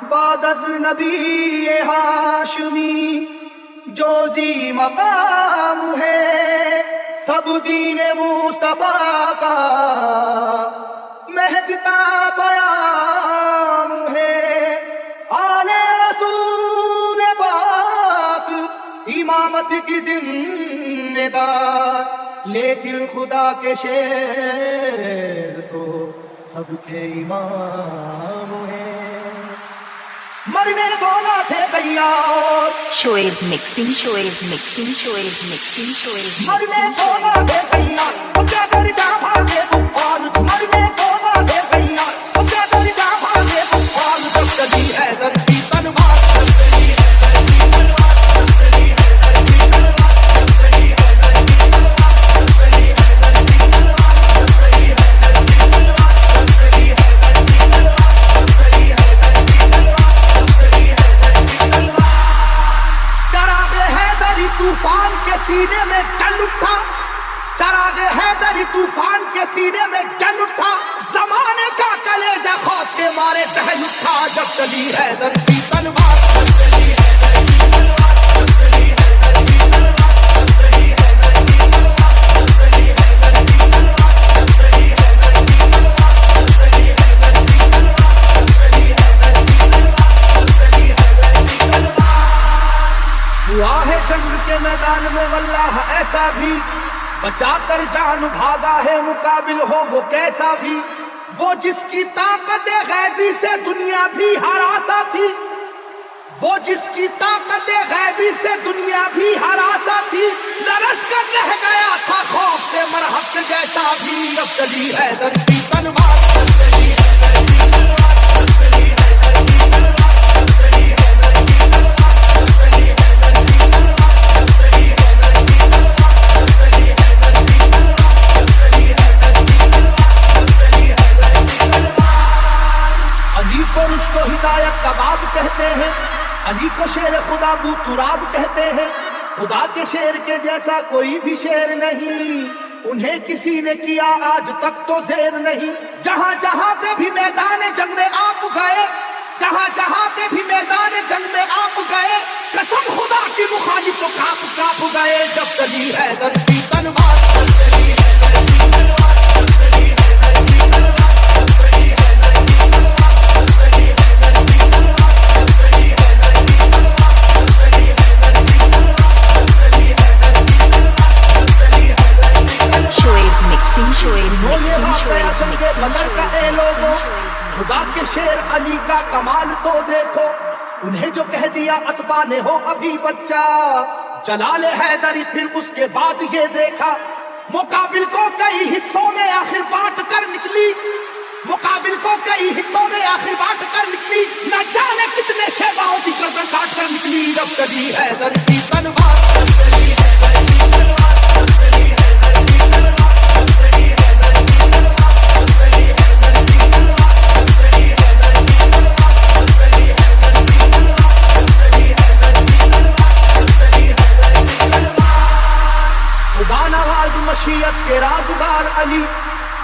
बादस नबी ये हाशमी जोजी मकाम है, सब दीन मुस्तफा का महकता बयान है। आले रसूल पाक इमामत की जिम्मेदार, लेकिन खुदा के शेर तो सबके इमाम है। मरने को ना थे तैयार, Shoaib mixing, Shoaib mixing, Shoaib mixing, Shoaib मरने को ना थे तैयार, क्या कर जा भागे तूफान। मरने को ना थे तैयार, क्या कर जा भागे तूफान। जब चली है धरती तलवार, जब चली है धरती तलवार, जब चली है धरती तलवार, जब चली है धरती तलवार, जब चली है धरती तलवार, जब चली है धरती तलवार, जब चली है धरती तलवार, जब चली है धरती तलवार, जब चली है धरती तलवार। चरागे हैदरी तूफान के सीने में चल उठा, चरागे हैदरी तूफान के सीने में चल उठा। जमाने का कलेजा खौफ के मारे दहल उठा। जब चली है धरती तलवार, जब चली है धरती तलवार, जब चली है धरती तलवार, जब चली है धरती तलवार, जब चली है धरती तलवार, जब चली है धरती तलवार, जब चली है धरती तलवार, जब चली है धरती तलवार, जब चली है धरती तलवार। हुआ है जंग के मैदान में वल्लाह ऐसा भी, बचाकर जान भागा है मुकाबिल हो वो कैसा भी। वो जिसकी ताकत गैबी से दुनिया भी हरासा थी, वो जिसकी ताकत गैबी से दुनिया भी हरासा थी। लरस कर रह गया था खौफ से मरहक जैसा भी। अब चली है धरती तलवार, अब चली है धरती तलवार, अब चली है धरती तलवार, अब चली है धरती तलवार, अब चली है धरती तलवार, अब चली है धरती तलवार, अब चली है धरती तलवार, अब चली है धरती तलवार, अब चली है धरती तलवार। अली को रुश्तो हिदायत का बाब कहते हैं, अली को शेर खुदा बू तुराब कहते हैं। खुदा के शेर के जैसा कोई भी शेर नहीं, उन्हें किसी ने किया आज तक तो जेर नहीं। जहां जहां पे भी मैदान जंग में आप गए, जहां जहां पे भी मैदान जंग में आप गए, कसम खुदा की मुखालिफ तो कांप कांप गए। जब चली है धरती तलवार, जब चली है धरती तलवार, जब चली है धरती तलवार, जब चली है धरती तलवार, जब चली है धरती तलवार, जब चली है धरती तलवार, जब चली है धरती तलवार, जब चली है धरती तलवार, जब चली है धरती तलवार। शोएब मिक्सिंग, शोएब बोले मिक्सिंग, वाक़या शोएब जंगे मिक्सिंग, बदर का ए शोएब लोगो, मिक्सिंग, खुदा के शेर अली का कमाल तो देखो। उन्हें जो कह दिया अतबा ने हो अभी बच्चा, जलाले हैदरी फिर उसके बाद ये देखा। मुकाबिल को कई हिस्सों में आखिर बांट कर निकली, मुकाबिल को कई हिस्सों में आखिर बांट कर निकली। न जाने कितने शेबाओं की गर्दन काट कर निकली। जब चली है धरती तलवार, जब चली है धरती तलवार, जब चली है धरती तलवार, जब चली है धरती तलवार, जब चली है धरती तलवार, जब चली है धरती तलवार, जब चली है धरती तलवार, जब चली है धरती तलवार, जब चली है धरती तलवार। खुदा नवाज मशीयत के राज़दार अली,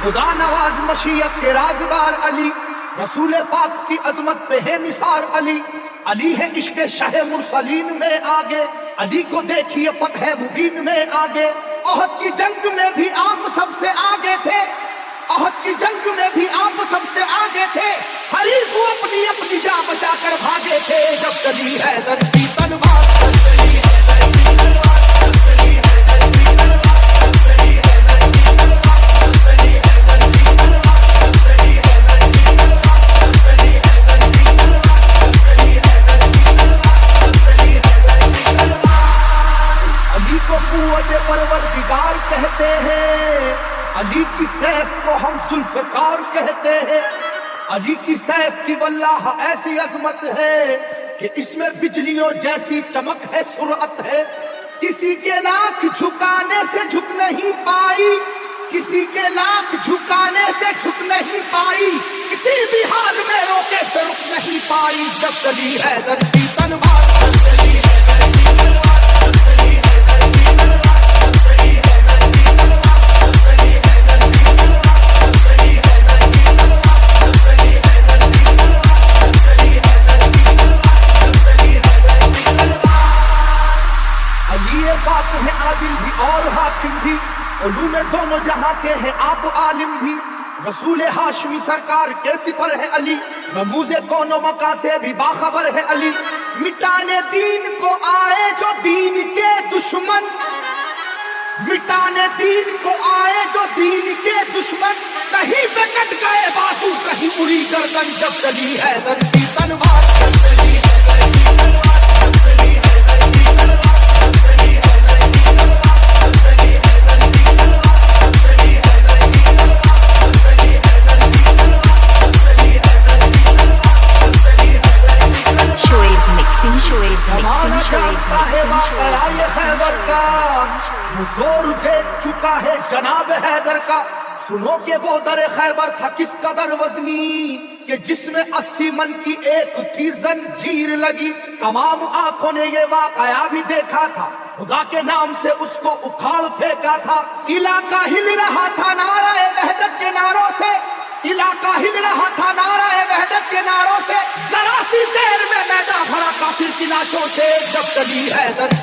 खुदा नवाज मशीयत के राज़दार अली। रसूल पाक की अजमत पे है निसार अली। अली है इश्क शाह मुरसलीन में आगे, अली को देखिए फतह मुबीन में आगे। ओहद की जंग में भी आप सबसे आगे थे, ओहद की जंग में भी आप सबसे आगे थे। हरीफ को अपनी अपनी जान बचाकर भागे थे। जब चली है धरती तलवार, जब चली है धरती तलवार, जब चली है धरती तलवार, जब चली है धरती तलवार, जब चली है धरती तलवार, जब चली है धरती तलवार, जब चली है धरती तलवार, जब चली है धरती तलवार, जब चली है धरती तलवार। अली को कुव्वत परवरदिगार कहते हैं, अली की सैफ को हम जुल्फ़कार कहते हैं। अली की सैफ की वल्लाह ऐसी अजमत है कि इसमें बिजलियों जैसी चमक है, सुरअत है। किसी के लाख झुकाने से झुक नहीं पाई, किसी के लाख झुकाने से झुक नहीं पाई। किसी भी हाल में रोके से रुक नहीं पाई। जब चली है धरती तलवार, जब चली है धरती तलवार, जब चली है धरती तलवार, जब आदिल भी और हाकिम भी, उलूम में दोनों जहां के हैं आप आलिम भी। रसूल हाशमी सरकार के सिपर है अली, रमूज़े कौनो मका से भी बाखबर है अली। मिटाने दीन को आए जो दीन के दुश्मन, मिटाने दीन को आए जो दीन के दुश्मन, कहीं पे कट गए बाजू कहीं उड़ी गर्दन, जब चली है दर की तलवार, जब चली है दर की तलवार, जब चली है दर की तलवार, जब चली है दर की तलवार, जब चली है दर की तलवार, जब चली है दर की तलवार, जब चली है दर की तलवार, जब चली है दर की तलवार, जब चली है दर की तलवार। Shoaib mixing, Shoaib जमाना mixing, Shoaib जानता है mixing, वाकया ये खैबर का, वो जोर देख चुका है जनाब हैदर का। सुनो कि वो दर खैबर था किस कदर वजनी, कि जिसमें 80 मन की एक थी जंजीर लगी। तमाम आंखों ने ये वाकया भी देखा था, खुदा के नाम से उसको उखाड़ फेंका था। इलाका हिल रहा था नाराए वहदत के नारों से, इलाका हिल रहा था नाराए वहदत के नारों से। जरा सी देर में मैदान भरा काफिर की लाशों से, जब चली हैदर